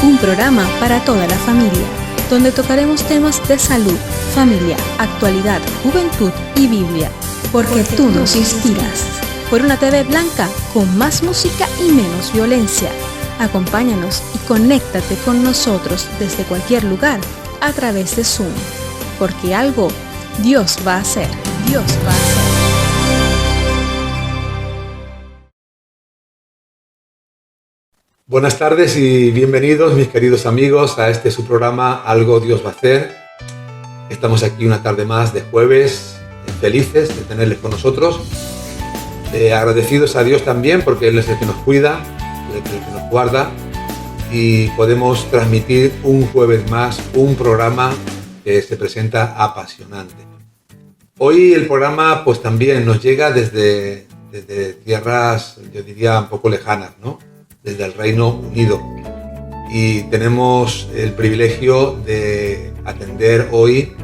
un programa para toda la familia, donde tocaremos temas de salud, familia, actualidad, juventud y Biblia, porque tú nos inspiras. Por una TV blanca con más música y menos violencia. Acompáñanos y conéctate con nosotros desde cualquier lugar a través de Zoom, porque algo Dios va a hacer. Dios va a hacer. Buenas tardes y bienvenidos, mis queridos amigos, a este su programa Algo Dios va a hacer. Estamos aquí una tarde más de jueves, felices de tenerles con nosotros, agradecidos a Dios también porque Él es el que nos cuida, el que nos guarda, y podemos transmitir un jueves más un programa que se presenta apasionante. Hoy el programa pues también nos llega desde tierras, yo diría, un poco lejanas, ¿no? Desde el Reino Unido, y tenemos el privilegio de atender hoy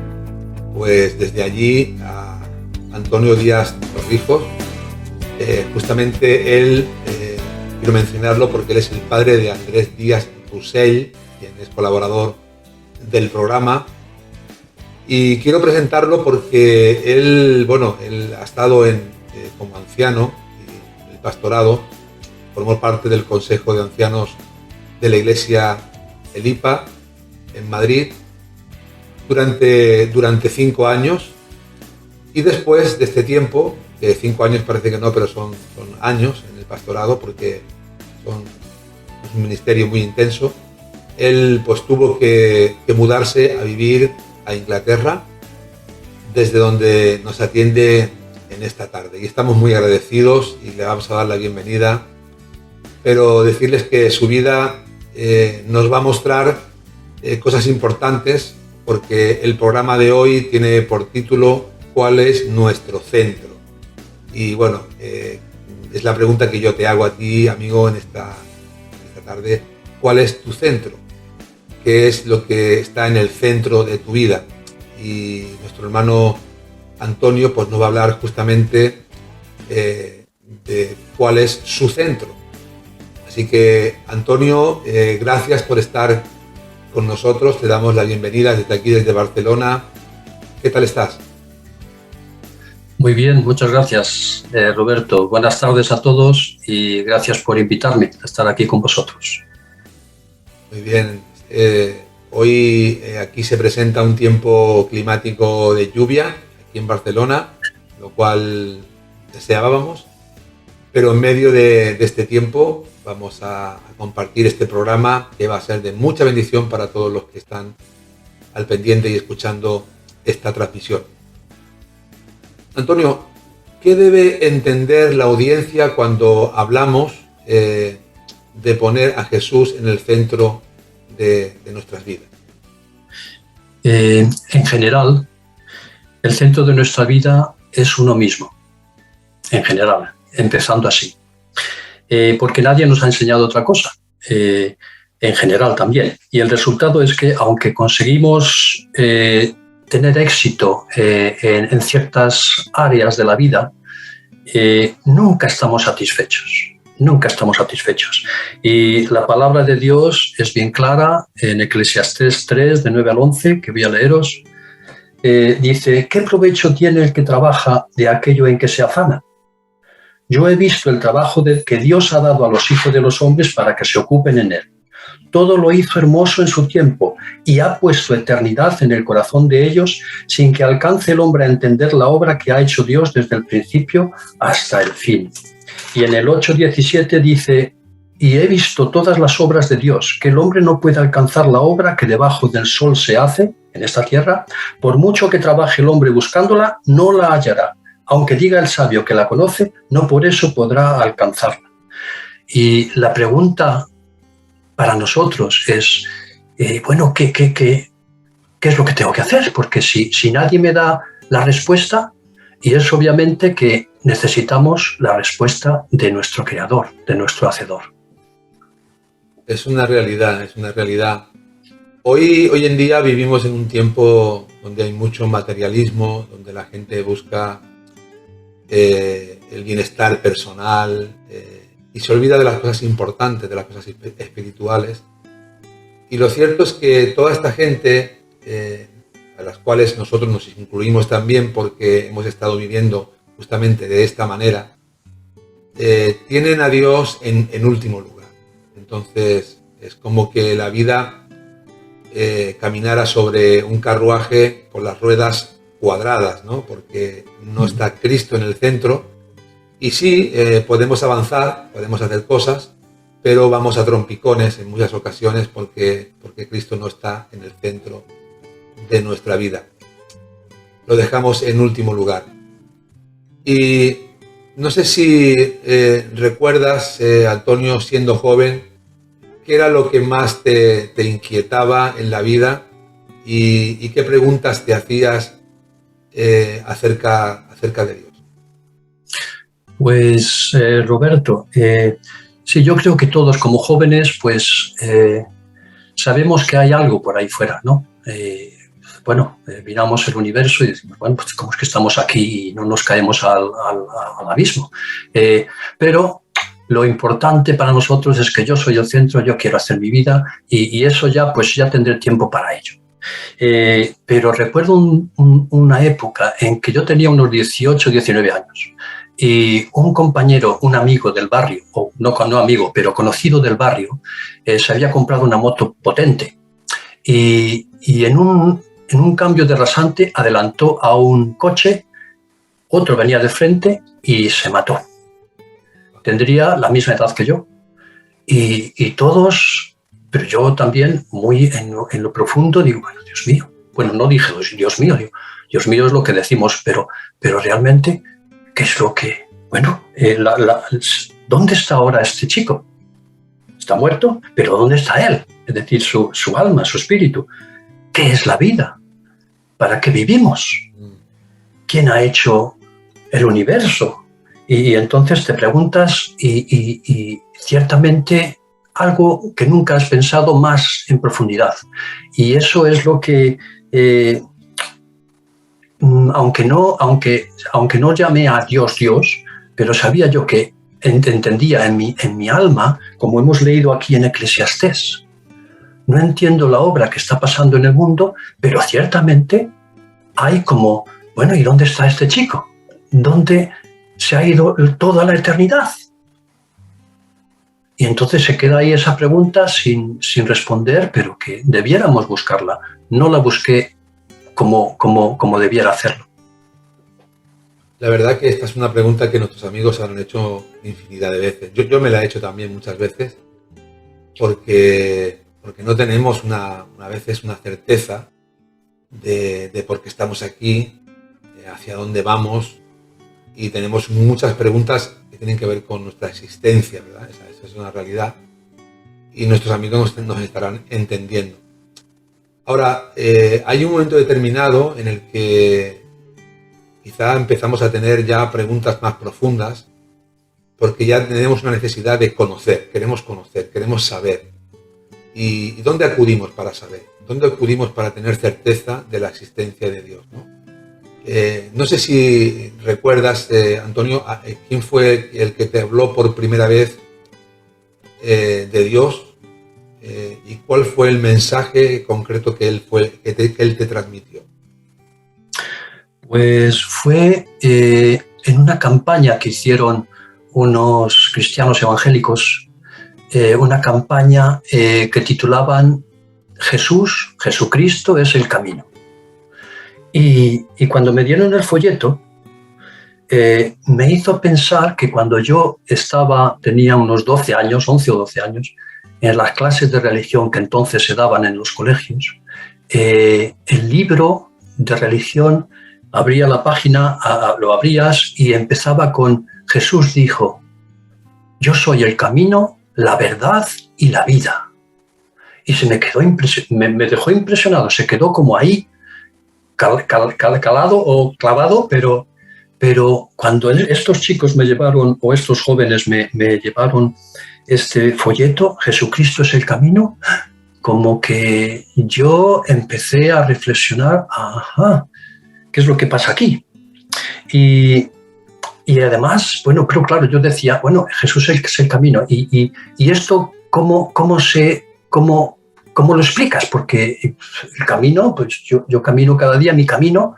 pues desde allí a Antonio Díaz Torrijos. Justamente él, quiero mencionarlo porque él es el padre de Andrés Díaz Roussel, quien es colaborador del programa, y quiero presentarlo porque él ha estado como anciano en el pastorado. Formó parte del Consejo de Ancianos de la Iglesia El IPA en Madrid durante 5 años, y después de este tiempo, que 5 años parece que no, pero son años en el pastorado porque es un ministerio muy intenso, él pues tuvo que mudarse a vivir a Inglaterra, desde donde nos atiende en esta tarde, y estamos muy agradecidos y le vamos a dar la bienvenida. Pero decirles que su vida nos va a mostrar cosas importantes, porque el programa de hoy tiene por título ¿cuál es nuestro centro? Y bueno, es la pregunta que yo te hago a ti, amigo, en esta tarde. ¿Cuál es tu centro? ¿Qué es lo que está en el centro de tu vida? Y nuestro hermano Antonio pues nos va a hablar justamente de cuál es su centro. Así que, Antonio, gracias por estar con nosotros. Te damos la bienvenida desde aquí, desde Barcelona. ¿Qué tal estás? Muy bien, muchas gracias, Roberto. Buenas tardes a todos y gracias por invitarme a estar aquí con vosotros. Muy bien. Hoy aquí se presenta un tiempo climático de lluvia, aquí en Barcelona, lo cual deseábamos. Pero en medio de este tiempo vamos a compartir este programa que va a ser de mucha bendición para todos los que están al pendiente y escuchando esta transmisión. Antonio, ¿qué debe entender la audiencia cuando hablamos de poner a Jesús en el centro de nuestras vidas? En general, el centro de nuestra vida es uno mismo, en general. Empezando así, porque nadie nos ha enseñado otra cosa, en general también. Y el resultado es que, aunque conseguimos tener éxito en ciertas áreas de la vida, nunca estamos satisfechos. Nunca estamos satisfechos. Y la palabra de Dios es bien clara en Eclesiastés 3, de 9 al 11, que voy a leeros. Dice: ¿qué provecho tiene el que trabaja de aquello en que se afana? Yo he visto el trabajo que Dios ha dado a los hijos de los hombres para que se ocupen en él. Todo lo hizo hermoso en su tiempo y ha puesto eternidad en el corazón de ellos, sin que alcance el hombre a entender la obra que ha hecho Dios desde el principio hasta el fin. Y en el 8:17 dice: y he visto todas las obras de Dios, que el hombre no puede alcanzar la obra que debajo del sol se hace en esta tierra. Por mucho que trabaje el hombre buscándola, no la hallará. Aunque diga el sabio que la conoce, no por eso podrá alcanzarla. Y la pregunta para nosotros es, ¿qué es lo que tengo que hacer? Porque si nadie me da la respuesta, y es obviamente que necesitamos la respuesta de nuestro Creador, de nuestro Hacedor. Es una realidad, es una realidad. Hoy en día vivimos en un tiempo donde hay mucho materialismo, donde la gente busca el bienestar personal y se olvida de las cosas importantes, de las cosas espirituales. Y lo cierto es que toda esta gente, a las cuales nosotros nos incluimos también porque hemos estado viviendo justamente de esta manera, tienen a Dios en último lugar. Entonces es como que la vida caminara sobre un carruaje con las ruedas cuadradas, ¿no? Porque no está Cristo en el centro. Y sí, podemos avanzar, podemos hacer cosas, pero vamos a trompicones en muchas ocasiones porque Cristo no está en el centro de nuestra vida. Lo dejamos en último lugar. Y no sé si recuerdas, Antonio, siendo joven, qué era lo que más te inquietaba en la vida y qué preguntas te hacías acerca de Dios. Pues Roberto, sí, yo creo que todos como jóvenes pues sabemos que hay algo por ahí fuera, ¿no? Miramos el universo y decimos, bueno, pues cómo es que estamos aquí y no nos caemos al abismo. Pero lo importante para nosotros es que yo soy el centro, yo quiero hacer mi vida y eso ya, pues ya tendré tiempo para ello. Pero recuerdo una época en que yo tenía unos 18, 19 años y un compañero, un amigo del barrio, o no amigo, pero conocido del barrio, se había comprado una moto potente y en un cambio de rasante adelantó a un coche, otro venía de frente y se mató. Tendría la misma edad que yo y todos, pero yo también muy en lo profundo digo, bueno, Dios mío, bueno, no dije Dios mío, digo, Dios mío es lo que decimos, pero realmente, ¿qué es lo que, bueno, ¿dónde está ahora este chico? Está muerto, pero ¿dónde está él? Es decir, su alma, su espíritu. ¿Qué es la vida? ¿Para qué vivimos? ¿Quién ha hecho el universo? Y entonces te preguntas y ciertamente algo que nunca has pensado más en profundidad. Y eso es lo que, aunque no llamé a Dios, pero sabía yo que entendía en mi alma, como hemos leído aquí en Eclesiastés. No entiendo la obra que está pasando en el mundo, pero ciertamente hay como, bueno, ¿y dónde está este chico? ¿Dónde se ha ido toda la eternidad? Y entonces se queda ahí esa pregunta sin responder, pero que debiéramos buscarla. No la busqué como debiera hacerlo. La verdad que esta es una pregunta que nuestros amigos han hecho infinidad de veces. Yo me la he hecho también muchas veces, porque no tenemos a veces una certeza de por qué estamos aquí, hacia dónde vamos, y tenemos muchas preguntas que tienen que ver con nuestra existencia, ¿verdad? Esa es una realidad, y nuestros amigos nos estarán entendiendo. Ahora, hay un momento determinado en el que quizá empezamos a tener ya preguntas más profundas, porque ya tenemos una necesidad de conocer, queremos saber. ¿Y dónde acudimos para saber? ¿Dónde acudimos para tener certeza de la existencia de Dios, ¿no? No sé si recuerdas, Antonio, quién fue el que te habló por primera vez de Dios y cuál fue el mensaje concreto que él te transmitió. Pues fue en una campaña que hicieron unos cristianos evangélicos, una campaña que titulaban Jesucristo es el camino. Y cuando me dieron el folleto, me hizo pensar que cuando yo tenía unos 12 años, 11 o 12 años, en las clases de religión que entonces se daban en los colegios, el libro de religión abría la página, lo abrías y empezaba con Jesús dijo, yo soy el camino, la verdad y la vida. Y se me quedó me dejó impresionado, se quedó como ahí, calado o clavado, pero cuando estos chicos me llevaron, o estos jóvenes me llevaron este folleto, Jesucristo es el camino, como que yo empecé a reflexionar, ¿qué es lo que pasa aquí? Y además, bueno, pero claro, yo decía, bueno, Jesús es el camino. Y esto, ¿cómo ¿cómo lo explicas? Porque el camino, pues yo camino cada día mi camino,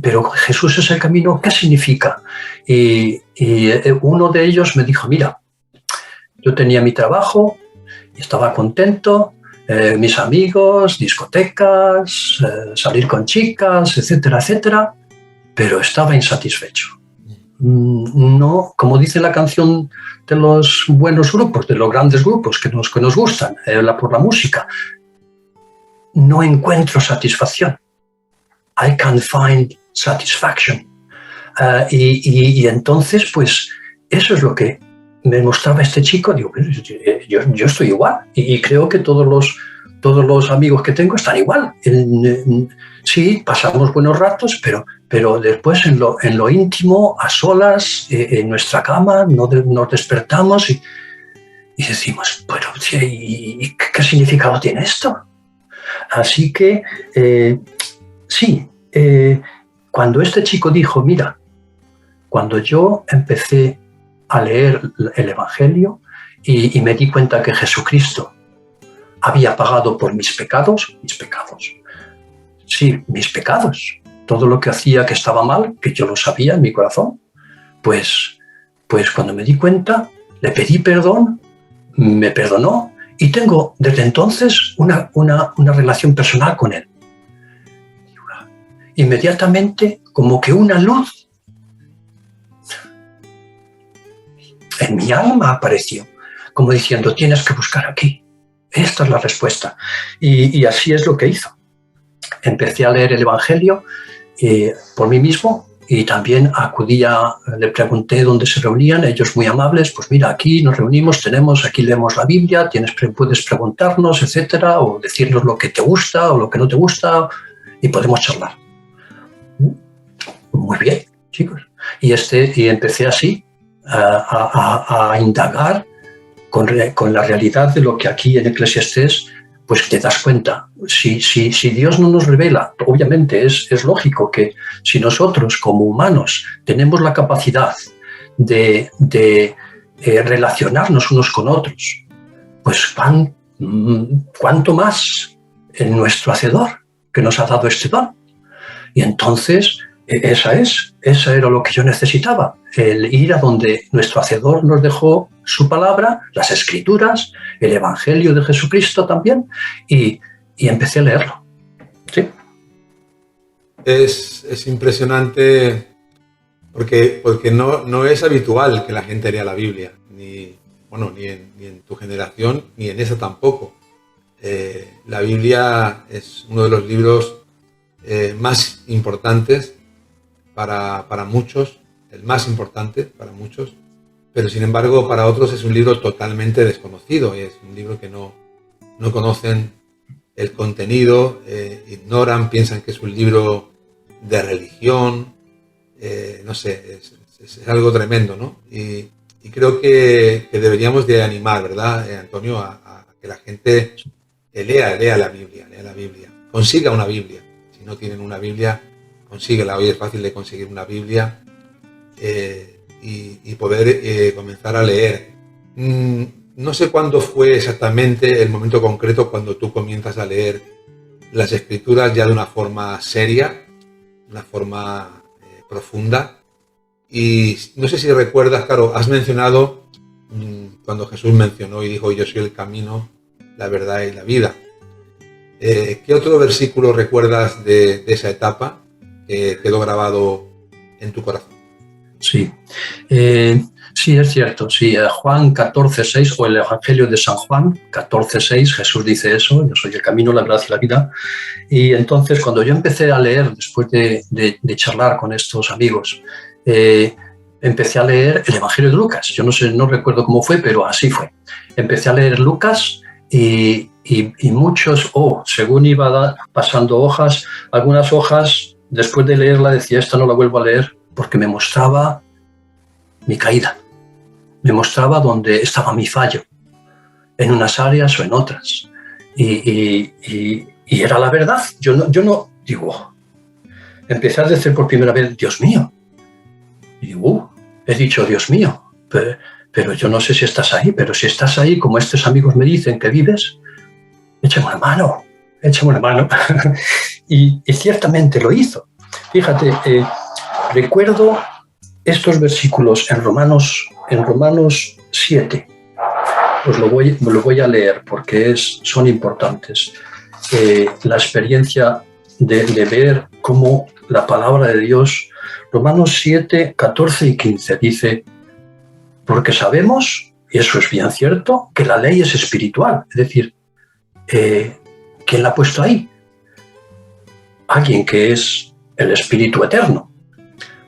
pero Jesús es el camino, ¿qué significa? Y uno de ellos me dijo, mira, yo tenía mi trabajo, estaba contento, mis amigos, discotecas, salir con chicas, etcétera, etcétera, pero estaba insatisfecho. No, como dice la canción de los buenos grupos, de los grandes grupos que nos gustan, por la música, no encuentro satisfacción. I can't find satisfaction. Y entonces, pues, eso es lo que me mostraba este chico. Digo, yo estoy igual y creo que todos los amigos que tengo están igual. Sí, pasamos buenos ratos, pero después en lo íntimo, a solas, en nuestra cama, nos despertamos y decimos, pero ¿y qué significado tiene esto? Así que, sí, cuando este chico dijo, mira, cuando yo empecé a leer el Evangelio y me di cuenta que Jesucristo había pagado por mis pecados, sí, mis pecados, todo lo que hacía que estaba mal, que yo lo sabía en mi corazón, pues cuando me di cuenta, le pedí perdón, me perdonó y tengo desde entonces una relación personal con él. Inmediatamente, como que una luz en mi alma apareció, como diciendo, tienes que buscar aquí. Esta es la respuesta. Y así es lo que hizo. Empecé a leer el Evangelio por mí mismo y también le pregunté dónde se reunían, ellos muy amables, pues mira, aquí nos reunimos, aquí leemos la Biblia, puedes preguntarnos, etcétera, o decirnos lo que te gusta o lo que no te gusta y podemos charlar. Muy bien, chicos. Y empecé así a indagar con la realidad de lo que aquí en Eclesiastés, pues te das cuenta. Si Dios no nos revela, obviamente es lógico que si nosotros como humanos tenemos la capacidad de relacionarnos unos con otros, pues cuánto más en nuestro Hacedor que nos ha dado este don. Y entonces esa era lo que yo necesitaba, el ir a donde nuestro Hacedor nos dejó su palabra, las Escrituras, el Evangelio de Jesucristo también, y empecé a leerlo. ¿Sí? Es impresionante porque no es habitual que la gente lea la Biblia, ni en tu generación, ni en esa tampoco. La Biblia es uno de los libros más importantes para muchos, el más importante para muchos, pero sin embargo para otros es un libro totalmente desconocido, es un libro que no conocen el contenido, ignoran, piensan que es un libro de religión, no sé, es algo tremendo, ¿no? Y creo que deberíamos de animar, ¿verdad, Antonio? A que la gente lea la Biblia, consiga una Biblia. Si no tienen una Biblia, consíguela. Hoy es fácil de conseguir una Biblia y poder comenzar a leer. No sé cuándo fue exactamente el momento concreto cuando tú comienzas a leer las Escrituras ya de una forma seria, una forma profunda. Y no sé si recuerdas, claro, has mencionado cuando Jesús mencionó y dijo, yo soy el camino, la verdad y la vida. ¿Qué otro versículo recuerdas de esa etapa que quedó grabado en tu corazón? Sí, sí, es cierto. Sí, Juan 14:6 o el Evangelio de San Juan 14:6, Jesús dice eso, yo soy el camino, la verdad y la vida. Y entonces cuando yo empecé a leer, después de charlar con estos amigos, empecé a leer el Evangelio de Lucas. Yo no recuerdo cómo fue, pero así fue. Empecé a leer Lucas y muchos, según iba pasando hojas, algunas hojas, después de leerla decía, esta no la vuelvo a leer, porque me mostraba mi caída, me mostraba dónde estaba mi fallo, en unas áreas o en otras. Y era la verdad. Yo no digo, empecé a decir por primera vez, Dios mío. Y digo, he dicho, Dios mío, pero yo no sé si estás ahí, pero si estás ahí, como estos amigos me dicen que vives, échame una mano, échame una mano. y ciertamente lo hizo. Fíjate, recuerdo estos versículos en Romanos 7. Pues lo voy a leer porque son importantes. La experiencia de ver cómo la palabra de Dios, Romanos 7, 14 y 15, dice, porque sabemos, y eso es bien cierto, que la ley es espiritual. Es decir, ¿quién la ha puesto ahí? Alguien que es el Espíritu Eterno.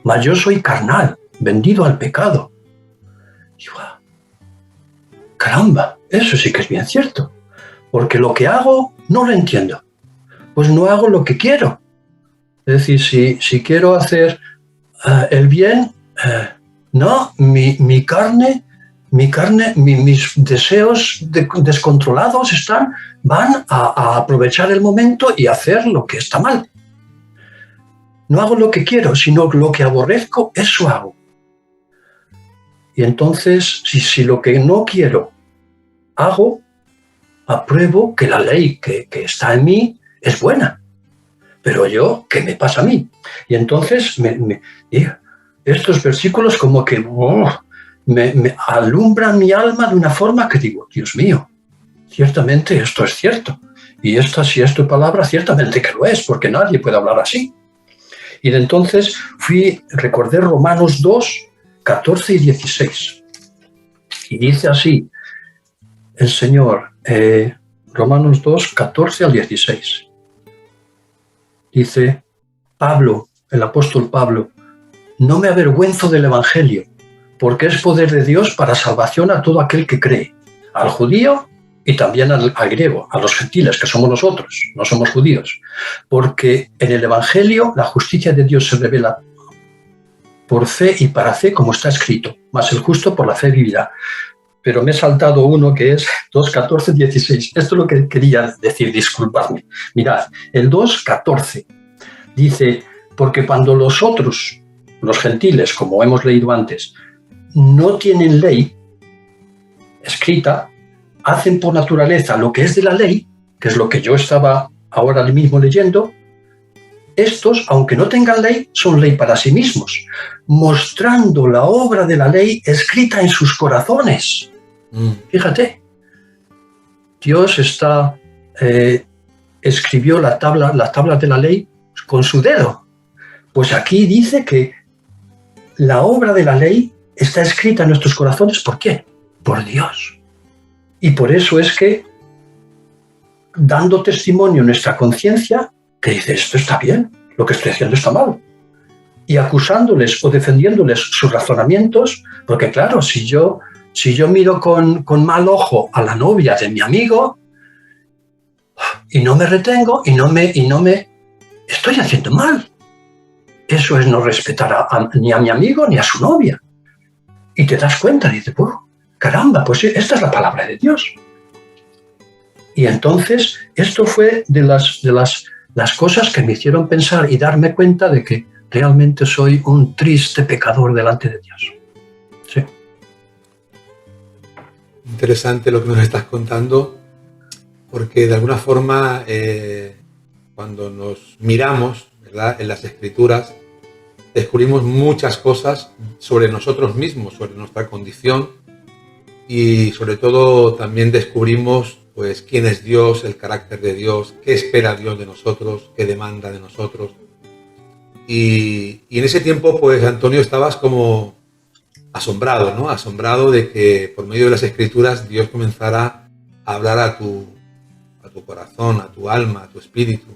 Mas yo soy carnal, vendido al pecado. Y, caramba, eso sí que es bien cierto. Porque lo que hago no lo entiendo. Pues no hago lo que quiero. Es decir, si quiero hacer el bien, no, mi carne, mis deseos descontrolados van a aprovechar el momento y hacer lo que está mal. No hago lo que quiero, sino lo que aborrezco, eso hago. Y entonces, si lo que no quiero hago, apruebo que la ley que está en mí es buena. Pero yo, ¿qué me pasa a mí? Y entonces estos versículos como que me alumbran mi alma de una forma que digo, Dios mío, ciertamente esto es cierto. Y esta, si es tu palabra, ciertamente que lo es, porque nadie puede hablar así. Y de entonces recordé Romanos 2, 14 y 16. Y dice así el Señor, Romanos 2, 14 al 16. Dice Pablo, el apóstol Pablo, no me avergüenzo del Evangelio, porque es poder de Dios para salvación a todo aquel que cree, al judío y también al griego, a los gentiles, que somos nosotros, no somos judíos. Porque en el Evangelio la justicia de Dios se revela por fe y para fe, como está escrito, mas el justo por la fe vivirá. Pero me he saltado uno que es 2.14, 16. Esto es lo que quería decir, disculpadme. Mirad, el 2.14 dice, porque cuando los otros, los gentiles, como hemos leído antes, no tienen ley escrita, hacen por naturaleza lo que es de la ley, que es lo que yo estaba ahora mismo leyendo. Estos, aunque no tengan ley, son ley para sí mismos, mostrando la obra de la ley escrita en sus corazones. Fíjate, Dios escribió las tablas de la ley con su dedo. Pues aquí dice que la obra de la ley está escrita en nuestros corazones. ¿Por qué? Por Dios. Y por eso es que, dando testimonio en nuestra conciencia, que dice, esto está bien, lo que estoy haciendo está mal. Y acusándoles o defendiéndoles sus razonamientos, porque claro, si yo miro con mal ojo a la novia de mi amigo y no me retengo y no me estoy haciendo mal. Eso es no respetar ni a mi amigo ni a su novia. Y te das cuenta, dices, caramba, pues esta es la palabra de Dios. Y entonces esto fue de las cosas que me hicieron pensar y darme cuenta de que realmente soy un triste pecador delante de Dios. Sí. Interesante lo que nos estás contando, porque de alguna forma cuando nos miramos, ¿verdad?, en las Escrituras, descubrimos muchas cosas sobre nosotros mismos, sobre nuestra condición, y sobre todo también descubrimos pues quién es Dios, el carácter de Dios, qué espera Dios de nosotros, qué demanda de nosotros. Y en ese tiempo, pues Antonio, estabas como asombrado, ¿no? Asombrado de que por medio de las Escrituras Dios comenzara a hablar a tu corazón, a tu alma, a tu espíritu.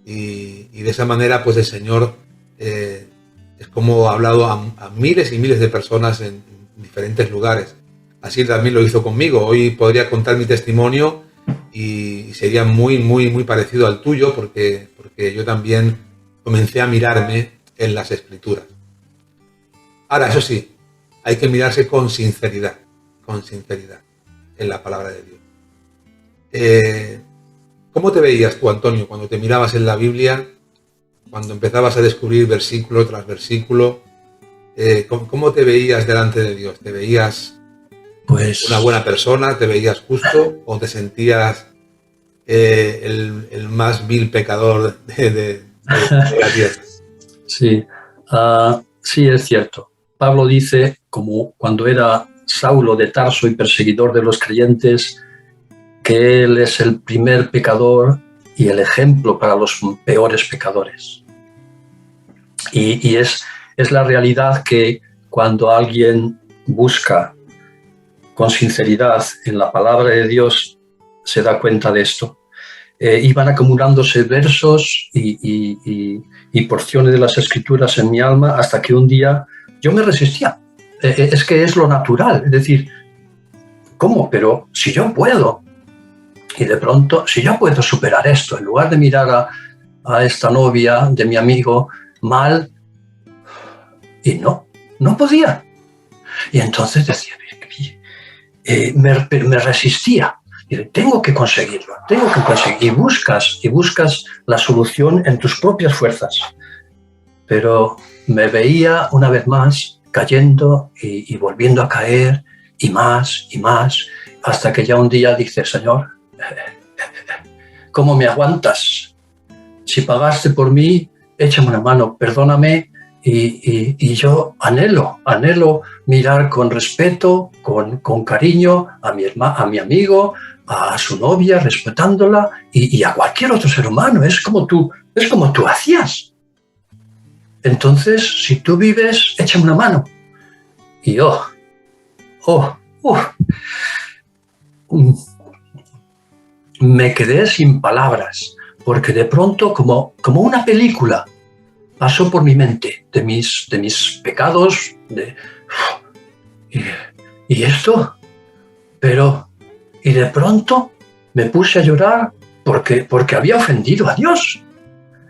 Y de esa manera, pues el Señor es como ha hablado a miles y miles de personas en diferentes lugares. Así también lo hizo conmigo. Hoy podría contar mi testimonio y sería muy, muy, muy parecido al tuyo, porque yo también comencé a mirarme en las Escrituras. Ahora, eso sí, hay que mirarse con sinceridad en la palabra de Dios. ¿Cómo te veías tú, Antonio, cuando te mirabas en la Biblia, cuando empezabas a descubrir versículo tras versículo? ¿Cómo te veías delante de Dios? ¿Te veías pues una buena persona? ¿Te veías justo? ¿O te sentías el más vil pecador de la tierra. Sí, sí, es cierto. Pablo dice, como cuando era Saulo de Tarso y perseguidor de los creyentes, que él es el primer pecador y el ejemplo para los peores pecadores. Y es la realidad que cuando alguien busca con sinceridad en la palabra de Dios, se da cuenta de esto. Iban acumulándose versos y porciones de las Escrituras en mi alma hasta que un día yo me resistía. Es que es lo natural, es decir, ¿cómo? Pero si yo puedo. Y de pronto, si yo puedo superar esto, en lugar de mirar a esta novia de mi amigo mal, y no podía. Y entonces decía, me resistía. Y tengo que conseguirlo. Y buscas la solución en tus propias fuerzas. Pero me veía una vez más cayendo y volviendo a caer, y más, hasta que ya un día dice, Señor, ¿cómo me aguantas? Si pagaste por mí, échame una mano, perdóname. Y yo anhelo mirar con respeto, con cariño a mi amigo, a su novia, respetándola, y a cualquier otro ser humano. Es como tú hacías. Entonces, si tú vives, échame una mano. Y me quedé sin palabras, porque de pronto, como una película, pasó por mi mente de mis pecados, y esto, y de pronto me puse a llorar porque había ofendido a Dios.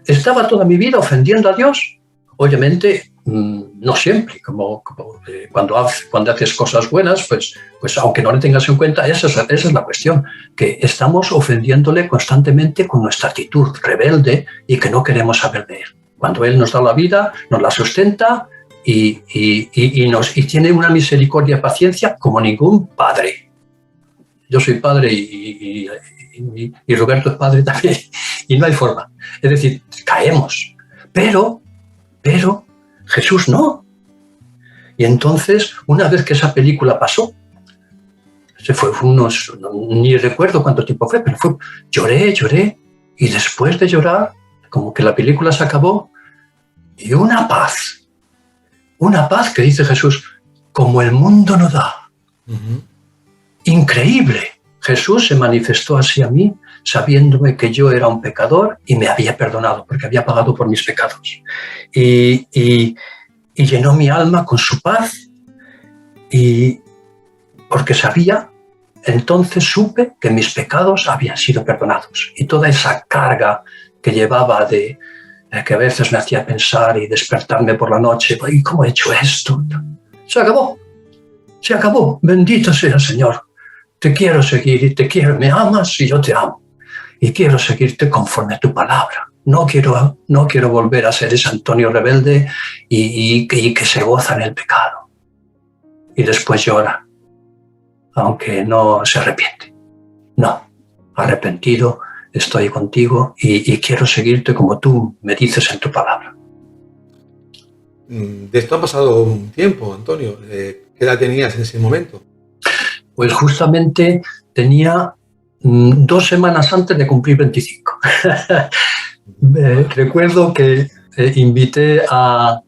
Estaba toda mi vida ofendiendo a Dios. Obviamente, no siempre, como cuando haces cosas buenas, pues aunque no le tengas en cuenta, esa es la cuestión, que estamos ofendiéndole constantemente con nuestra actitud rebelde y que no queremos saber de él. Cuando Él nos da la vida, nos la sustenta y tiene una misericordia y paciencia como ningún padre. Yo soy padre y Roberto es padre también, y no hay forma. Es decir, caemos, pero Jesús no. Y entonces, una vez que esa película pasó, ni recuerdo cuánto tiempo fue, pero lloré, y después de llorar, como que la película se acabó, y una paz que dice Jesús, como el mundo no da. Uh-huh. Increíble. Jesús se manifestó así a mí, sabiéndome que yo era un pecador y me había perdonado, porque había pagado por mis pecados. Y llenó mi alma con su paz, y porque entonces supe que mis pecados habían sido perdonados. Y toda esa carga que llevaba que a veces me hacía pensar y despertarme por la noche, ¿y cómo he hecho esto? Se acabó. Bendito sea el Señor. Te quiero seguir y te quiero. Me amas y yo te amo. Y quiero seguirte conforme a tu palabra. No quiero volver a ser ese Antonio rebelde y que se goza en el pecado. Y después llora, aunque no se arrepiente. No, arrepentido, estoy contigo y quiero seguirte como tú me dices en tu palabra. De esto ha pasado un tiempo, Antonio. ¿Qué edad tenías en ese momento? Pues justamente tenía 2 semanas antes de cumplir 25. Recuerdo que invité a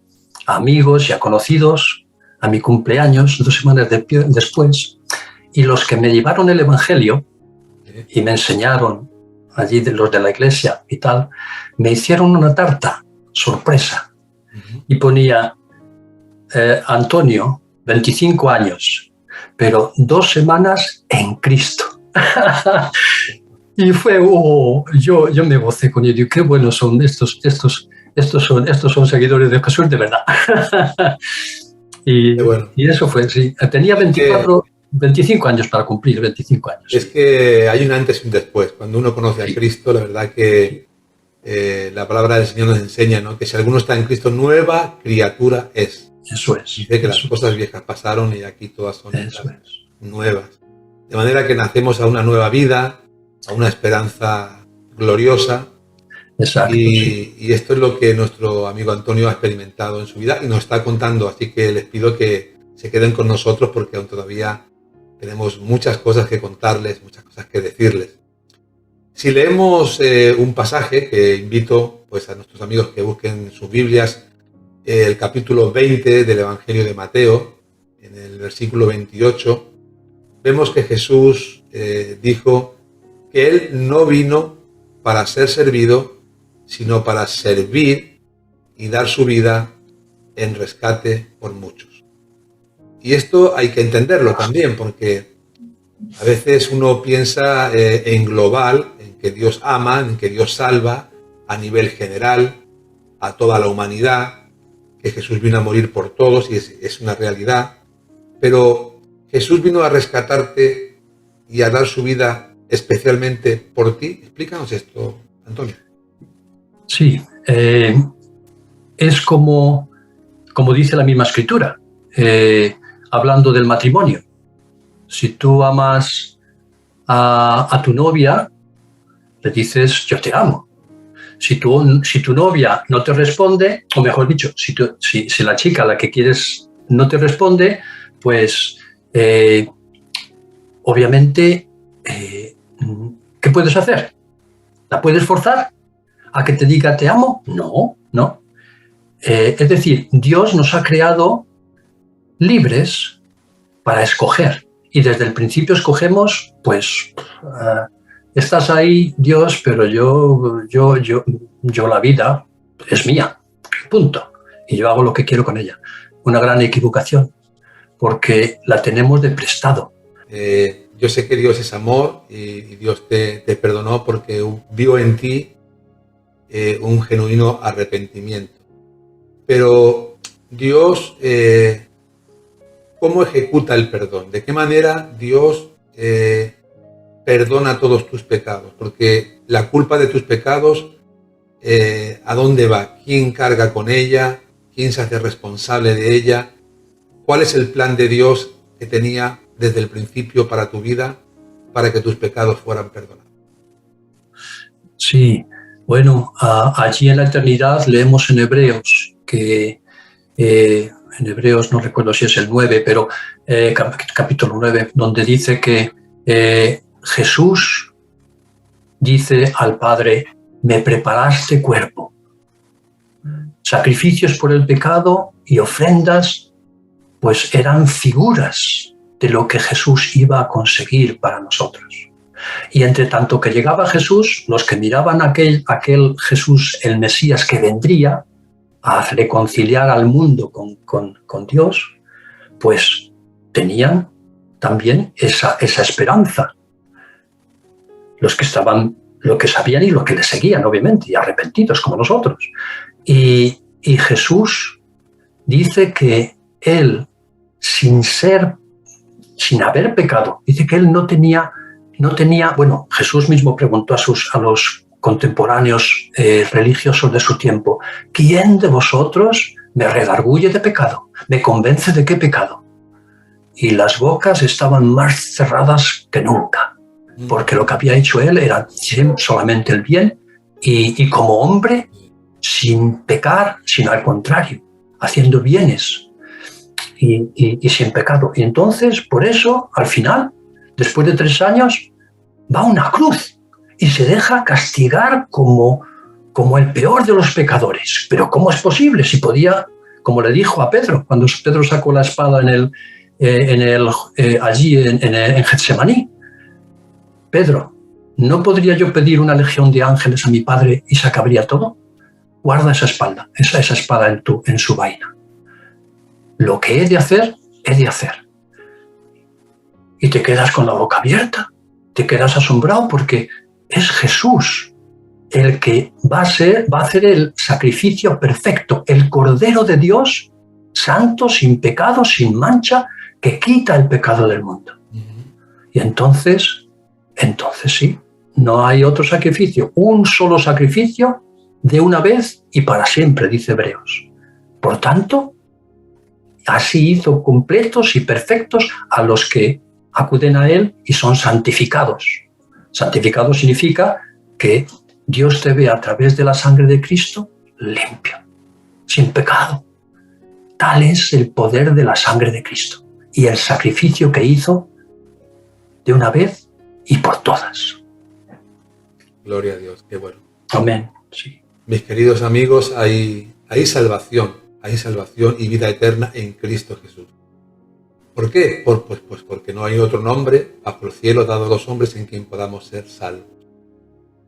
amigos y a conocidos a mi cumpleaños 2 semanas después, y los que me llevaron el Evangelio y me enseñaron allí los de la iglesia y tal, me hicieron una tarta sorpresa y ponía Antonio, 25 años, pero 2 semanas en Cristo. Y fue, yo me gocé con ello. Qué buenos son estos son seguidores de Jesús de verdad. Y eso fue, sí. Tenía 25 años para cumplir 25 años. Es que hay un antes y un después. Cuando uno conoce a Cristo, la verdad que la palabra del Señor nos enseña, ¿no?, que si alguno está en Cristo, nueva criatura es. Eso es. Dice que las cosas viejas pasaron y aquí todas son nuevas. De manera que nacemos a una nueva vida, a una esperanza gloriosa. Exacto, sí. Y esto es lo que nuestro amigo Antonio ha experimentado en su vida y nos está contando, así que les pido que se queden con nosotros porque aún todavía tenemos muchas cosas que contarles, muchas cosas que decirles. Si leemos un pasaje que invito pues, a nuestros amigos que busquen sus Biblias, el capítulo 20 del Evangelio de Mateo, en el versículo 28, vemos que Jesús dijo que Él no vino para ser servido, sino para servir y dar su vida en rescate por muchos. Y esto hay que entenderlo también, porque a veces uno piensa en global, en que Dios ama, en que Dios salva a nivel general a toda la humanidad, que Jesús vino a morir por todos y es una realidad, pero Jesús vino a rescatarte y a dar su vida especialmente por ti. Explícanos esto, Antonio. Sí, es como dice la misma escritura, hablando del matrimonio. Si tú amas a tu novia, le dices yo te amo. Si tu novia no te responde, o mejor dicho, si la chica a la que quieres no te responde, pues obviamente, ¿qué puedes hacer? ¿La puedes forzar a que te diga te amo? No. Es decir, Dios nos ha creado libres para escoger. Y desde el principio escogemos, pues, estás ahí, Dios, pero yo la vida es mía, punto. Y yo hago lo que quiero con ella. Una gran equivocación, porque la tenemos de prestado. Yo sé que Dios es amor y Dios te perdonó porque vio en ti un genuino arrepentimiento. Pero Dios, ¿cómo ejecuta el perdón? ¿De qué manera Dios perdona todos tus pecados? Porque la culpa de tus pecados, ¿a dónde va? ¿Quién carga con ella? ¿Quién se hace responsable de ella? ¿Cuál es el plan de Dios que tenía desde el principio para tu vida, para que tus pecados fueran perdonados? Sí, bueno, allí en la eternidad leemos en Hebreos que en Hebreos, no recuerdo si es el 9, pero capítulo 9, donde dice que Jesús dice al Padre, me preparaste cuerpo, sacrificios por el pecado y ofrendas, pues eran figuras de lo que Jesús iba a conseguir para nosotros. Y entre tanto que llegaba Jesús, los que miraban aquel Jesús, el Mesías que vendría a reconciliar al mundo con Dios, pues tenían también esa esperanza. Los que estaban, lo que sabían y los que le seguían, obviamente, y arrepentidos como nosotros. Y Jesús dice que él, sin haber pecado, dice que él no tenía, bueno, Jesús mismo preguntó a los contemporáneos religiosos de su tiempo, ¿quién de vosotros me redarguye de pecado? ¿Me convence de qué pecado? Y las bocas estaban más cerradas que nunca, porque lo que había hecho él era solamente el bien y como hombre, sin pecar, sino al contrario, haciendo bienes y sin pecado. Y entonces, por eso, al final, después de 3 años, va a una cruz y se deja castigar como el peor de los pecadores. Pero ¿cómo es posible? Si podía, como le dijo a Pedro, cuando Pedro sacó la espada allí en Getsemaní. Pedro, ¿no podría yo pedir una legión de ángeles a mi Padre y se acabaría todo? Guarda esa espada en su vaina. Lo que he de hacer, he de hacer. Y te quedas con la boca abierta, te quedas asombrado porque es Jesús el que va a hacer el sacrificio perfecto, el Cordero de Dios, santo, sin pecado, sin mancha, que quita el pecado del mundo. Y entonces sí, no hay otro sacrificio, un solo sacrificio de una vez y para siempre, dice Hebreos. Por tanto, así hizo completos y perfectos a los que acuden a él y son santificados. Santificado significa que Dios te ve a través de la sangre de Cristo limpio, sin pecado. Tal es el poder de la sangre de Cristo y el sacrificio que hizo de una vez y por todas. Gloria a Dios, qué bueno. Amén. Sí. Mis queridos amigos, hay salvación y vida eterna en Cristo Jesús. ¿Por qué? Pues porque no hay otro nombre bajo el cielo dado a los hombres en quien podamos ser salvos.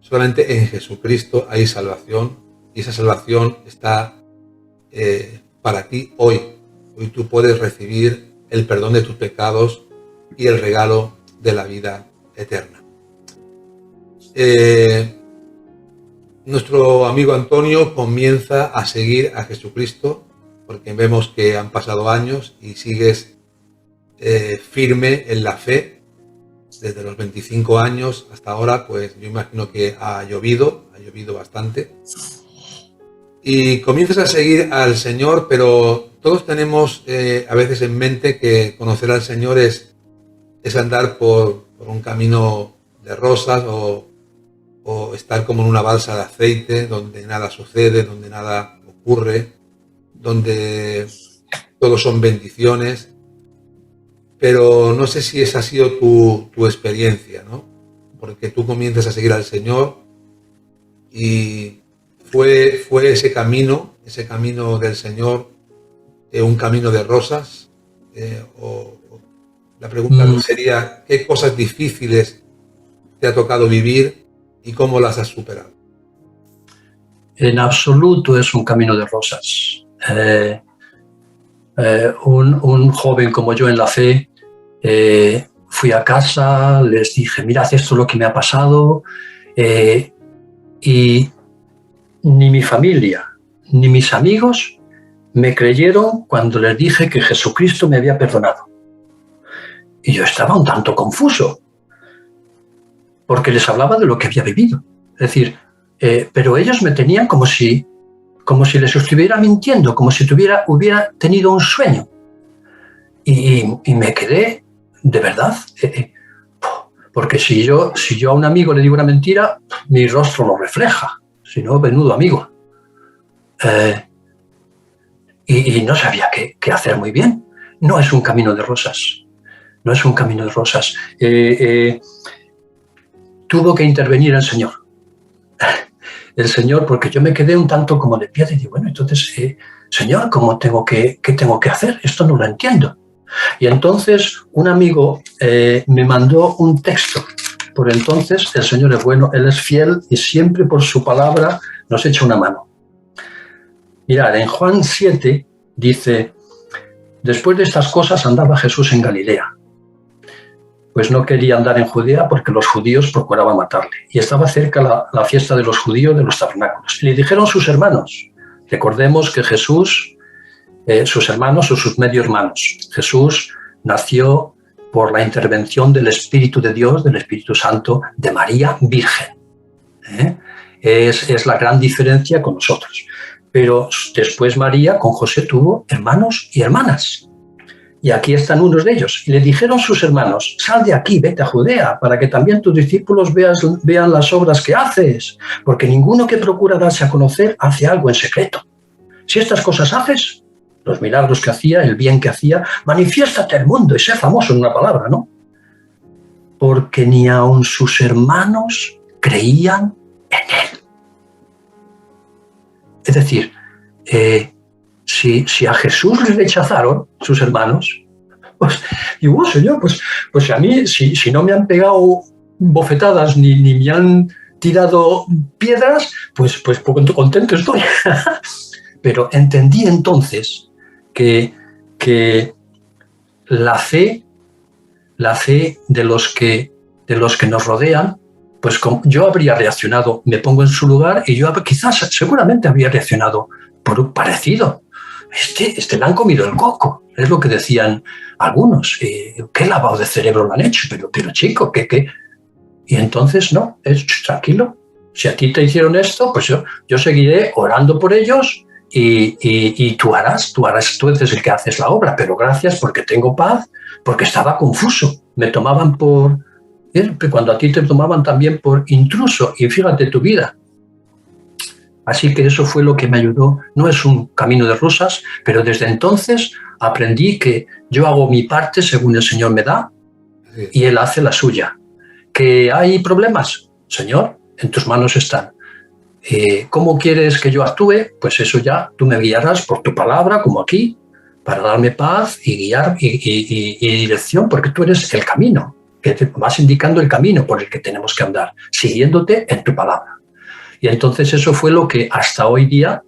Solamente en Jesucristo hay salvación y esa salvación está para ti hoy. Hoy tú puedes recibir el perdón de tus pecados y el regalo de la vida eterna. Nuestro amigo Antonio comienza a seguir a Jesucristo porque vemos que han pasado años y sigues firme en la fe. Desde los 25 años hasta ahora, pues yo imagino que ha llovido bastante. Y comienzas a seguir al Señor, pero todos tenemos a veces en mente que conocer al Señor es andar por un camino de rosas o estar como en una balsa de aceite donde nada sucede, donde nada ocurre, donde todo son bendiciones. Pero no sé si esa ha sido tu experiencia, ¿no? Porque tú comienzas a seguir al Señor y fue ese camino del Señor, un camino de rosas. La pregunta sería, ¿qué cosas difíciles te ha tocado vivir y cómo las has superado? En absoluto es un camino de rosas. Un joven como yo en la fe, fui a casa, les dije, mirad, esto es lo que me ha pasado, y ni mi familia ni mis amigos me creyeron cuando les dije que Jesucristo me había perdonado. Y yo estaba un tanto confuso, porque les hablaba de lo que había vivido. Es decir, pero ellos me tenían como si les estuviera mintiendo, como si hubiera tenido un sueño. Y me quedé, de verdad, porque si yo a un amigo le digo una mentira, mi rostro lo refleja, si no, menudo amigo. Y no sabía qué hacer muy bien. No es un camino de rosas. No es un camino de rosas. Tuvo que intervenir el Señor. El Señor, porque yo me quedé un tanto como de piedra y digo, bueno, entonces, Señor, ¿qué tengo que hacer? Esto no lo entiendo. Y entonces un amigo me mandó un texto. Por entonces el Señor es bueno, Él es fiel y siempre por su palabra nos echa una mano. Mirad, en Juan 7 dice, después de estas cosas andaba Jesús en Galilea. Pues no quería andar en Judea porque los judíos procuraban matarle. Y estaba cerca la fiesta de los judíos de los tabernáculos. Y le dijeron sus hermanos, recordemos que Jesús, sus hermanos o sus medio hermanos, Jesús nació por la intervención del Espíritu de Dios, del Espíritu Santo, de María Virgen. Es la gran diferencia con nosotros. Pero después María con José tuvo hermanos y hermanas. Y aquí están unos de ellos. Y le dijeron sus hermanos, sal de aquí, vete a Judea, para que también tus discípulos vean las obras que haces, porque ninguno que procura darse a conocer hace algo en secreto. Si estas cosas haces, los milagros que hacía, el bien que hacía, manifiéstate al mundo y sé famoso en una palabra, ¿no? Porque ni aun sus hermanos creían en él. Es decir, si a Jesús le rechazaron sus hermanos, pues digo, Señor, pues a mí, si no me han pegado bofetadas ni me han tirado piedras, pues contento estoy. Pero entendí entonces que la fe de los que nos rodean, pues como yo habría reaccionado, me pongo en su lugar y yo seguramente habría reaccionado por un parecido. Este le han comido el coco, es lo que decían algunos. ¿Qué lavado de cerebro lo han hecho? Pero chico, ¿qué? Y entonces, no, tranquilo. Si a ti te hicieron esto, pues yo seguiré orando por ellos y tú eres el que haces la obra. Pero gracias porque tengo paz, porque estaba confuso. Me tomaban por cuando a ti te tomaban también por intruso, y fíjate tu vida. Así que eso fue lo que me ayudó. No es un camino de rosas, pero desde entonces aprendí que yo hago mi parte según el Señor me da y Él hace la suya. ¿Que hay problemas? Señor, en tus manos están. ¿Cómo quieres que yo actúe? Pues eso ya tú me guiarás por tu palabra, como aquí, para darme paz y guiar y dirección, porque tú eres el camino, que te vas indicando el camino por el que tenemos que andar, siguiéndote en tu palabra. Y entonces eso fue lo que hasta hoy día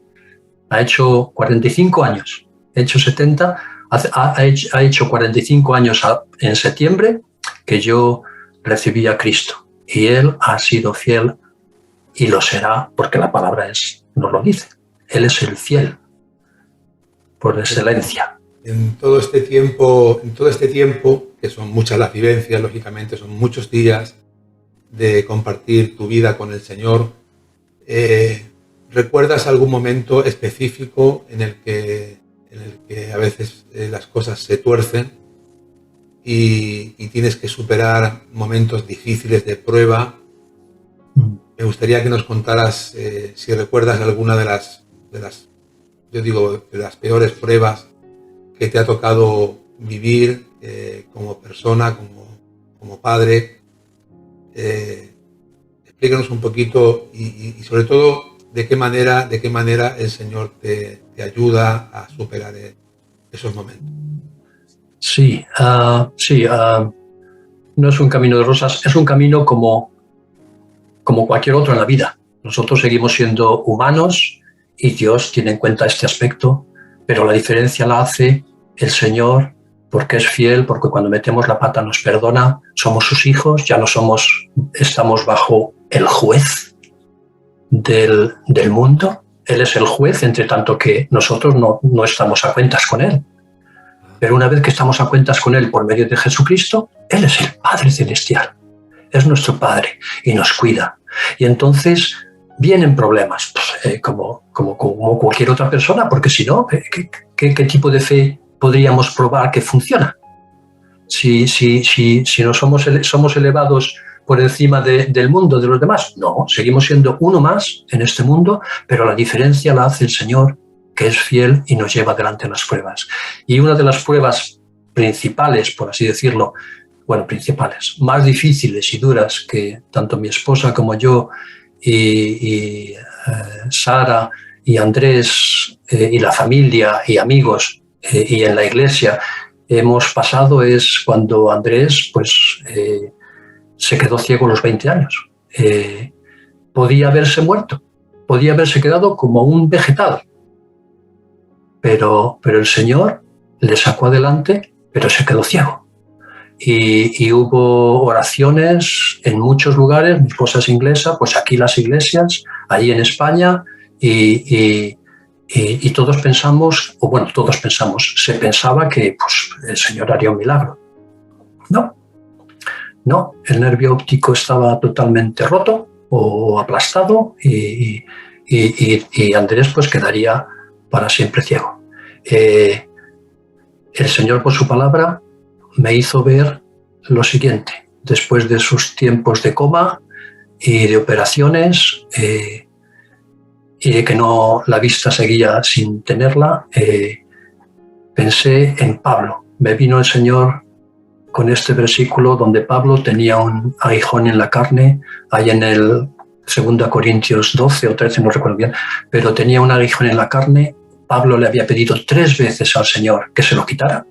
ha hecho 45 años, he hecho 70, ha hecho 45 años en septiembre que yo recibí a Cristo. Y Él ha sido fiel y lo será porque la palabra nos lo dice. Él es el fiel por excelencia. En todo este tiempo, que son muchas las vivencias, lógicamente, son muchos días de compartir tu vida con el Señor, ¿recuerdas algún momento específico en el que a veces las cosas se tuercen y tienes que superar momentos difíciles de prueba? Me gustaría que nos contaras si recuerdas alguna de las peores pruebas que te ha tocado vivir como persona, como padre. Explícanos un poquito y sobre todo de qué manera el Señor te ayuda a superar esos momentos. Sí, no es un camino de rosas, es un camino como cualquier otro en la vida. Nosotros seguimos siendo humanos y Dios tiene en cuenta este aspecto, pero la diferencia la hace el Señor porque es fiel, porque cuando metemos la pata nos perdona, somos sus hijos, ya no estamos bajo el juez del mundo. Él es el juez, entre tanto que nosotros no estamos a cuentas con Él. Pero una vez que estamos a cuentas con Él por medio de Jesucristo, Él es el Padre Celestial, es nuestro Padre y nos cuida. Y entonces vienen problemas, como cualquier otra persona, porque si no, ¿qué tipo de fe podríamos probar que funciona? Si no somos elevados por encima del mundo, de los demás. No, seguimos siendo uno más en este mundo, pero la diferencia la hace el Señor, que es fiel y nos lleva adelante en las pruebas. Y una de las pruebas principales, por así decirlo, más difíciles y duras que tanto mi esposa como yo y Sara y Andrés y la familia y amigos y en la iglesia hemos pasado es cuando Andrés se quedó ciego a los 20 años. Podía haberse muerto, podía haberse quedado como un vegetal, pero el Señor le sacó adelante, pero se quedó ciego. Y hubo oraciones en muchos lugares, mi esposa es inglesa, pues aquí las iglesias, allí en España, y todos pensamos, se pensaba que el Señor haría un milagro. No, el nervio óptico estaba totalmente roto o aplastado y Andrés quedaría para siempre ciego. El Señor, por su palabra, me hizo ver lo siguiente: después de sus tiempos de coma y de operaciones y de que la vista seguía sin tenerla, pensé en Pablo. Me vino el Señor con este versículo donde Pablo tenía un aguijón en la carne, ahí en el 2 Corintios 12 o 13, no recuerdo bien, pero tenía un aguijón en la carne. Pablo le había pedido 3 veces al Señor que se lo quitara.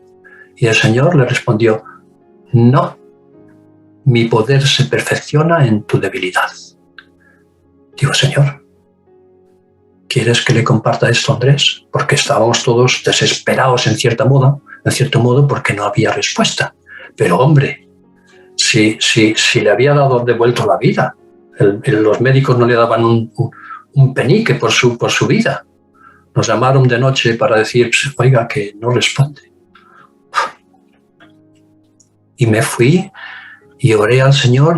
Y el Señor le respondió: no, mi poder se perfecciona en tu debilidad. Digo: Señor, ¿quieres que le comparta esto a Andrés? Porque estábamos todos desesperados en cierto modo, porque no había respuesta. Pero hombre, si le había dado de vuelta la vida, los médicos no le daban un penique por su vida. Nos llamaron de noche para decir: oiga, que no responde. Y me fui y oré al Señor,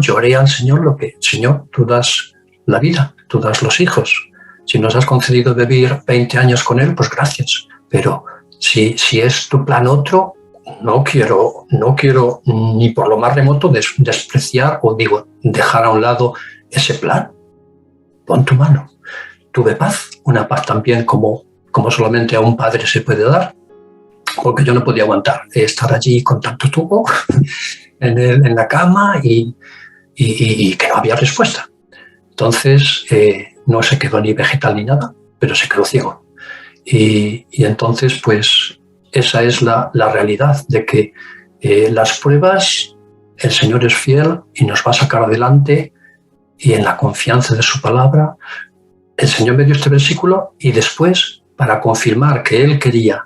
Señor, tú das la vida, tú das los hijos. Si nos has concedido vivir 20 años con Él, pues gracias. Pero si es tu plan otro, no quiero ni por lo más remoto despreciar o dejar a un lado ese plan. Pon tu mano. Tuve paz, una paz también como solamente a un padre se puede dar, porque yo no podía aguantar estar allí con tanto tubo en la cama y que no había respuesta. Entonces no se quedó ni vegetal ni nada, pero se quedó ciego. Y entonces, pues, esa es la realidad de que las pruebas, el Señor es fiel y nos va a sacar adelante, y en la confianza de su palabra, el Señor me dio este versículo, y después, para confirmar que Él quería,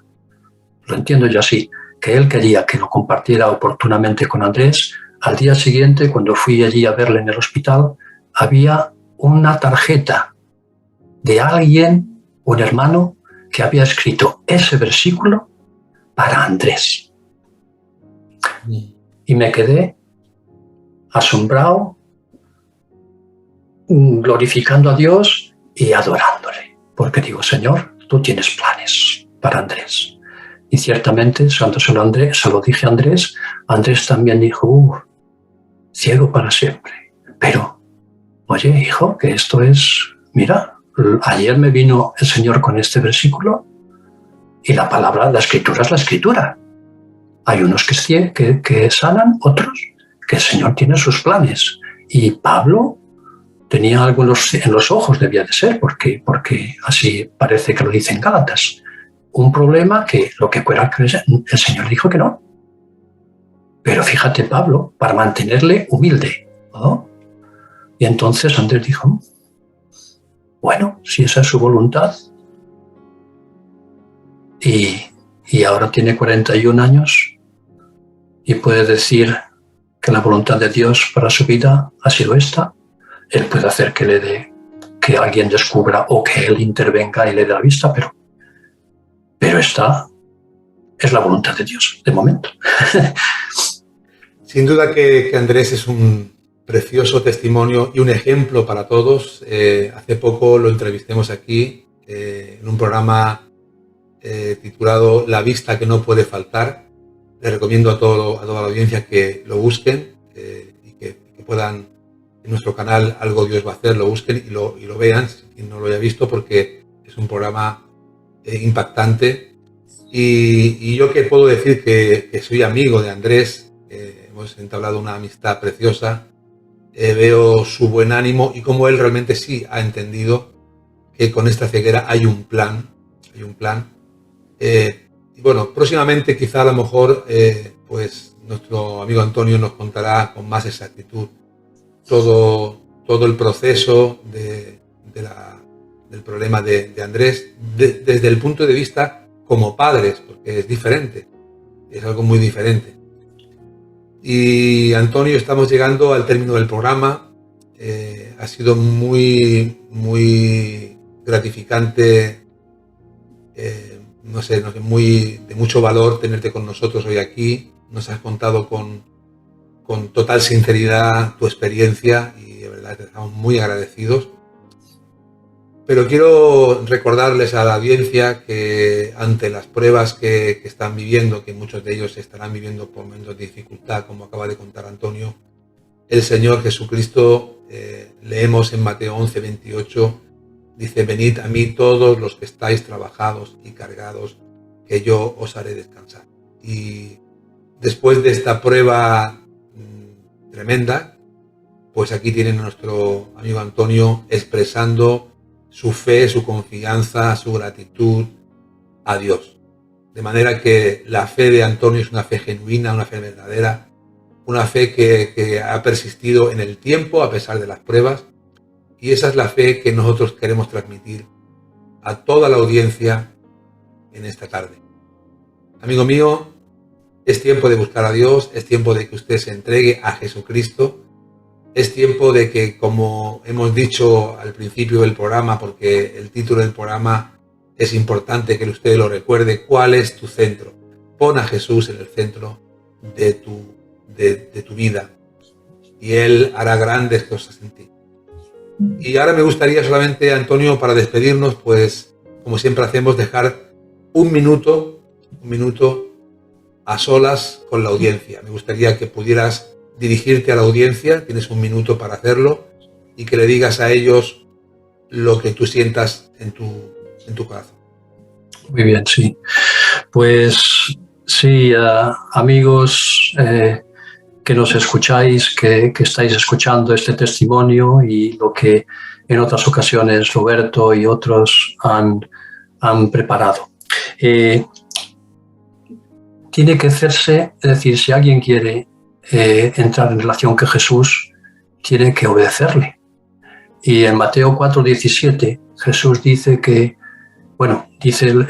lo entiendo yo así, que Él quería que lo compartiera oportunamente con Andrés, al día siguiente, cuando fui allí a verle en el hospital, había una tarjeta de alguien, un hermano, que había escrito ese versículo para Andrés. Y me quedé asombrado, glorificando a Dios y adorándole, porque digo, Señor, tú tienes planes para Andrés. Y ciertamente, cuando se lo dije a Andrés, Andrés también dijo, ciego para siempre. Pero, oye, hijo, que esto es, mira, ayer me vino el Señor con este versículo y la palabra, la escritura es la escritura. Hay unos que sanan, otros que el Señor tiene sus planes. Y Pablo tenía algo en los ojos, debía de ser, porque así parece que lo dicen Gálatas. Un problema que lo que fuera creer, el Señor dijo que no. Pero fíjate, Pablo, para mantenerle humilde, ¿no? Y entonces Andrés dijo, bueno, si esa es su voluntad. Y ahora tiene 41 años y puede decir que la voluntad de Dios para su vida ha sido esta. Él puede hacer que alguien descubra o que él intervenga y le dé la vista, pero esta es la voluntad de Dios, de momento. Sin duda que Andrés es un precioso testimonio y un ejemplo para todos. Hace poco lo entrevistemos aquí en un programa titulado La vista que no puede faltar. Les recomiendo a toda la audiencia que lo busquen y que puedan, en nuestro canal Algo Dios va a hacer, lo busquen y lo vean, si no lo haya visto, porque es un programa impactante. Y yo que puedo decir que soy amigo de Andrés, hemos entablado una amistad preciosa, veo su buen ánimo y cómo él realmente sí ha entendido que con esta ceguera hay un plan. Y bueno, próximamente quizá a lo mejor pues nuestro amigo Antonio nos contará con más exactitud todo el proceso del problema de Andrés desde el punto de vista como padres, porque es diferente, es algo muy diferente. Y Antonio, estamos llegando al término del programa. Ha sido muy, muy gratificante, de mucho valor tenerte con nosotros hoy aquí. Nos has contado con total sinceridad tu experiencia y de verdad te estamos muy agradecidos. Pero quiero recordarles a la audiencia que ante las pruebas que están viviendo, que muchos de ellos estarán viviendo por momentos de dificultad, como acaba de contar Antonio, el Señor Jesucristo, leemos en Mateo 11:28, dice, venid a mí todos los que estáis trabajados y cargados, que yo os haré descansar. Y después de esta prueba tremenda, pues aquí tienen a nuestro amigo Antonio expresando su fe, su confianza, su gratitud a Dios. De manera que la fe de Antonio es una fe genuina, una fe verdadera, una fe que ha persistido en el tiempo a pesar de las pruebas, y esa es la fe que nosotros queremos transmitir a toda la audiencia en esta tarde. Amigo mío, es tiempo de buscar a Dios, es tiempo de que usted se entregue a Jesucristo. Es tiempo de que, como hemos dicho al principio del programa, porque el título del programa es importante que usted lo recuerde, ¿cuál es tu centro? Pon a Jesús en el centro de tu vida y Él hará grandes cosas en ti. Y ahora me gustaría solamente, Antonio, para despedirnos, pues como siempre hacemos, dejar un minuto a solas con la audiencia. Me gustaría que pudieras dirigirte a la audiencia, tienes un minuto para hacerlo, y que le digas a ellos lo que tú sientas en tu corazón. Muy bien, sí. Pues sí, amigos que nos escucháis, que estáis escuchando este testimonio y lo que en otras ocasiones Roberto y otros han preparado. Tiene que hacerse, es decir, si alguien quiere entrar en relación con Jesús, tiene que obedecerle. Y en Mateo 4:17 Jesús dice que, bueno, dice el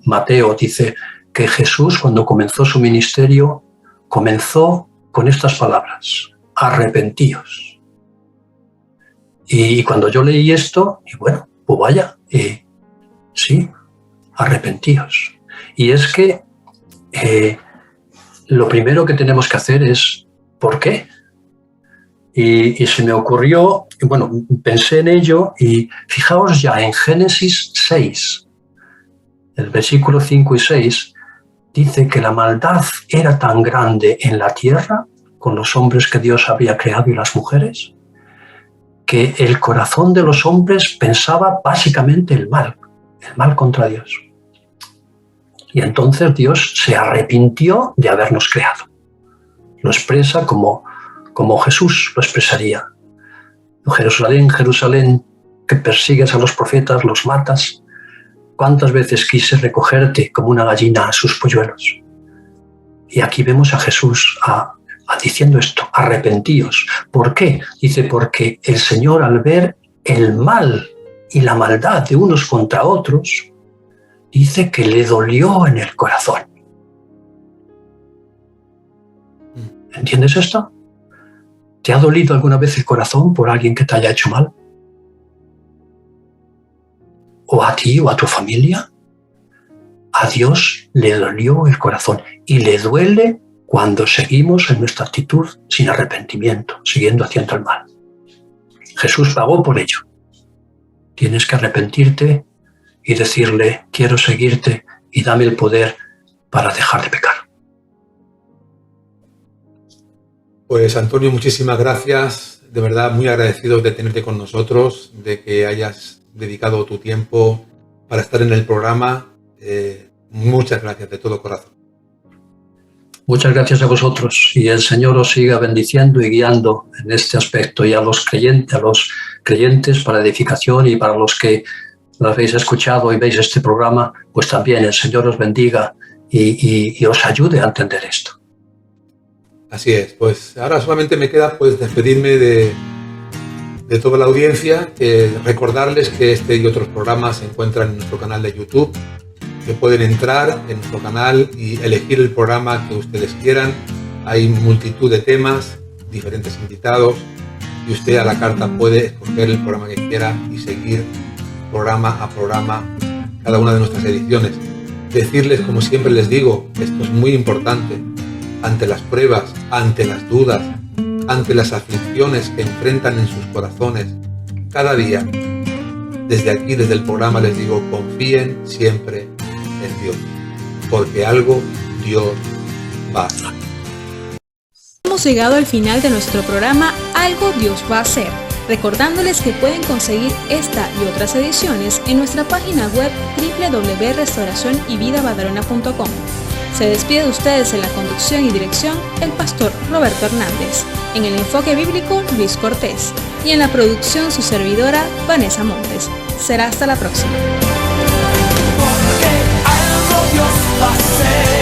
Mateo, dice que Jesús cuando comenzó su ministerio, comenzó con estas palabras: arrepentíos. Y cuando yo leí esto, y bueno, pues vaya, sí, arrepentíos. Y es que lo primero que tenemos que hacer es ¿por qué? Y se me ocurrió, bueno, pensé en ello y fijaos ya en Génesis 6, el versículo 5 y 6, dice que la maldad era tan grande en la tierra, con los hombres que Dios había creado y las mujeres, que el corazón de los hombres pensaba básicamente el mal contra Dios. Y entonces Dios se arrepintió de habernos creado. Lo expresa como Jesús lo expresaría. Jerusalén, Jerusalén, que persigues a los profetas, los matas. ¿Cuántas veces quise recogerte como una gallina a sus polluelos? Y aquí vemos a Jesús diciendo esto: arrepentíos. ¿Por qué? Dice, porque el Señor, al ver el mal y la maldad de unos contra otros, dice que le dolió en el corazón. ¿Entiendes esto? ¿Te ha dolido alguna vez el corazón por alguien que te haya hecho mal? ¿O a ti o a tu familia? A Dios le dolió el corazón y le duele cuando seguimos en nuestra actitud sin arrepentimiento, siguiendo haciendo el mal. Jesús pagó por ello. Tienes que arrepentirte y decirle: quiero seguirte y dame el poder para dejar de pecar. Pues Antonio, muchísimas gracias, de verdad muy agradecido de tenerte con nosotros, de que hayas dedicado tu tiempo para estar en el programa. Muchas gracias de todo corazón. Muchas gracias a vosotros y el Señor os siga bendiciendo y guiando en este aspecto, y a los creyentes para edificación, y para los que lo habéis escuchado y veis este programa, pues también el Señor os bendiga y os ayude a entender esto. Así es, pues ahora solamente me queda pues despedirme de toda la audiencia, recordarles que este y otros programas se encuentran en nuestro canal de YouTube, que pueden entrar en nuestro canal y elegir el programa que ustedes quieran. Hay multitud de temas, diferentes invitados, y usted a la carta puede escoger el programa que quiera y seguir programa a programa cada una de nuestras ediciones. Decirles, como siempre les digo, esto es muy importante: ante las pruebas, ante las dudas, ante las aflicciones que enfrentan en sus corazones cada día, desde aquí, desde el programa, les digo: confíen siempre en Dios, porque algo Dios va a hacer. Hemos llegado al final de nuestro programa Algo Dios va a hacer, recordándoles que pueden conseguir esta y otras ediciones en nuestra página web www.restauracionyvidabadalona.com. Se despide de ustedes en la conducción y dirección el pastor Roberto Hernández, en el enfoque bíblico Luis Cortés, y en la producción su servidora Vanessa Montes. Será hasta la próxima. Porque algo Dios va a hacer.